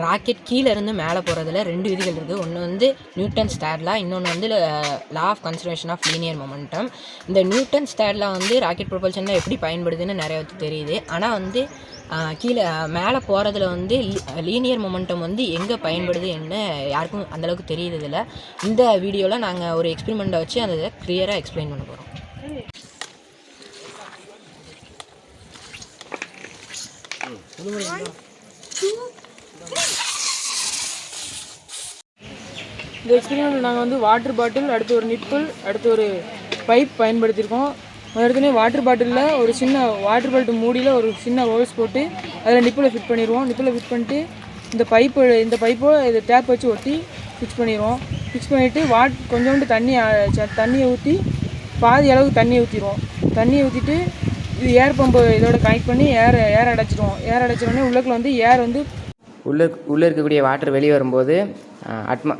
Rocket கீழே இருந்து மேலே போகிறதுல 2 விதிகள் இருக்குது. ஒன்று வந்து நியூட்டன்ஸ் தேர்ட் லா, இன்னொன்று வந்து law of conservation of linear momentum. இந்த நியூட்டன்ஸ் தேர்ட் லா வந்து ராக்கெட் ப்ரொபல்ஷனில் எப்படி பயன்படுதுன்னு நிறைய பேருக்கு தெரியுது. ஆனால் வந்து கீழே மேலே போகிறதுல வந்து லீனியர் மொமெண்டம் வந்து எங்கே பயன்படுது என்ன யாருக்கும் அந்தளவுக்கு தெரியுறதில்ல. இந்த வீடியோவில் நாங்கள் ஒரு எக்ஸ்பெரிமெண்ட்டை வச்சு அதை கிளியராக எக்ஸ்பிளைன் பண்ண போகிறோம். இந்த எக்ஸ்பெரிமெண்ட்டில் நாங்கள் வந்து வாட்டர் பாட்டில், அடுத்து ஒரு நிப்பிள், அடுத்து ஒரு பைப் பயன்படுத்தியிருக்கோம். ஏற்கனவே வாட்டர் பாட்டிலில் ஒரு சின்ன வாட்டர் பாட்டில் மூடியில் ஒரு சின்ன ஹோல்ஸ் போட்டு அதில் நிப்பிளை ஃபிட் பண்ணிடுவோம். நிப்பிளை ஃபிட் பண்ணிட்டு இந்த பைப்போ இதை டேப் வச்சு ஒட்டி ஃபிக்ஸ் பண்ணிடுவோம். ஃபிக்ஸ் பண்ணிவிட்டு கொஞ்சோண்டு தண்ணியை ஊற்றி பாதி அளவுக்கு தண்ணியை ஊற்றிடுவோம். தண்ணியை ஊற்றிட்டு இது ஏர் பம்பு இதோட கனெக்ட் பண்ணி ஏர் அடைச்சிடுவோம். ஏர் அடைச்சிடோடனே உள்ளுக்குள்ள வந்து ஏர் வந்து உள்ளே இருக்கக்கூடிய வாட்டர் வெளியே வரும்போது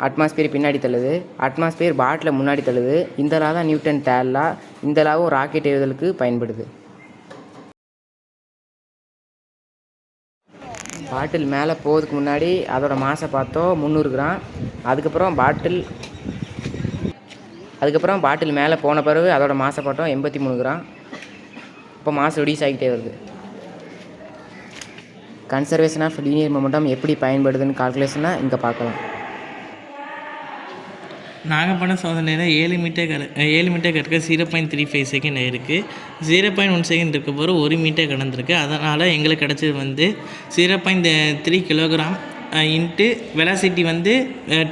அட்மாஸ்பியர் பின்னாடி தள்ளுது, அட்மாஸ்பியர் பாட்டில் முன்னாடி தள்ளுது. இந்த லா தான் நியூட்டன் தேர்ட் லா. இந்த லாவும் ராக்கெட் ஏவுதலுக்கு பயன்படுது. பாட்டில் மேலே போகிறதுக்கு முன்னாடி அதோட மாசை பார்த்தோம் 300 கிராம். அதுக்கப்புறம் பாட்டில் மேலே போன பிறகு அதோட மாசை பார்த்தோம் 83 கிராம். இப்போ மாசு ரெடியூஸ் ஆகிட்டே வருது. கன்சர்வேஷன் ஆஃப் லீனியர் மொமெண்டம் எப்படி பயன்படுதுன்னு கால்குலேஷனாக இங்கே பார்க்கலாம். நாங்கள் பண்ண சோதனையில் 7 மீட்டர் கடக்க 0.35 செகண்ட் ஆகிருக்கு. 0.1 செகண்ட் இருக்க போகிற 1 மீட்டர் கடந்திருக்கு. அதனால் எங்களுக்கு கிடச்சது வந்து 0.3 கிலோகிராம் இன்ட்டு வெலாசிட்டி வந்து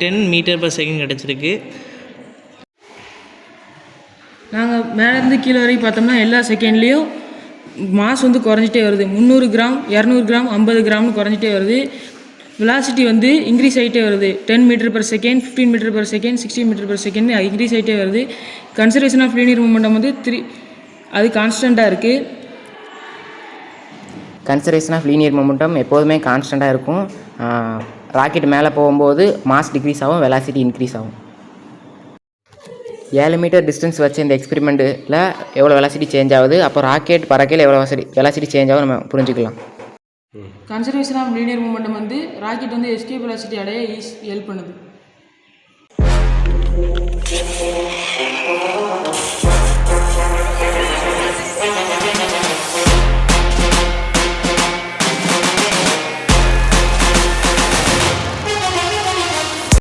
10 மீட்டர் பர் செகண்ட் கிடச்சிருக்கு. நாங்கள் மேலேருந்து கீழே வரைக்கும் பார்த்தோம்னா எல்லா செகண்ட்லேயும் மாஸ் வந்து குறைஞ்சிட்டே வருது. 300 கிராம், 200 கிராம், 50 கிராம்னு குறைஞ்சிட்டே வருது. வெலாசிட்டி வந்து இன்க்ரீஸ் ஆகிட்டே வருது. 10 metre per second, 15 metre per second, 60 metre per second increase ஆகிட்டே வருது. கன்சர்வேஷன் ஆஃப் லீனியர் மொமெண்டம் வந்து அது கான்ஸ்டண்ட்டாக இருக்குது. கன்சர்வேஷன் ஆஃப் லீனியர் மொமெண்டம் எப்போதுமே கான்ஸ்டண்ட்டாக இருக்கும். ராக்கெட் மேலே போகும்போது மாஸ் டிக்ரீஸ் ஆகும், வெலாசிட்டி இன்க்ரீஸ் ஆகும். 7 மீட்டர் டிஸ்டன்ஸ் வச்சு இந்த எக்ஸ்பெரிமெண்ட்டில் எவ்வளோ வெலாசிட்டி சேஞ்ச் ஆகுது, அப்போ ராக்கெட் பறக்கையில் எவ்வளோ வெலாசிட்டி சேஞ்ச் ஆகும் நம்ம புரிஞ்சுக்கலாம். கன்சர்வேஷன் ஆஃப் லீனியர் மொமெண்டம் வந்து ராக்கெட் வந்து எஸ்கேப் வெலாசிட்டி அடைய ஹெல்ப் பண்ணுது.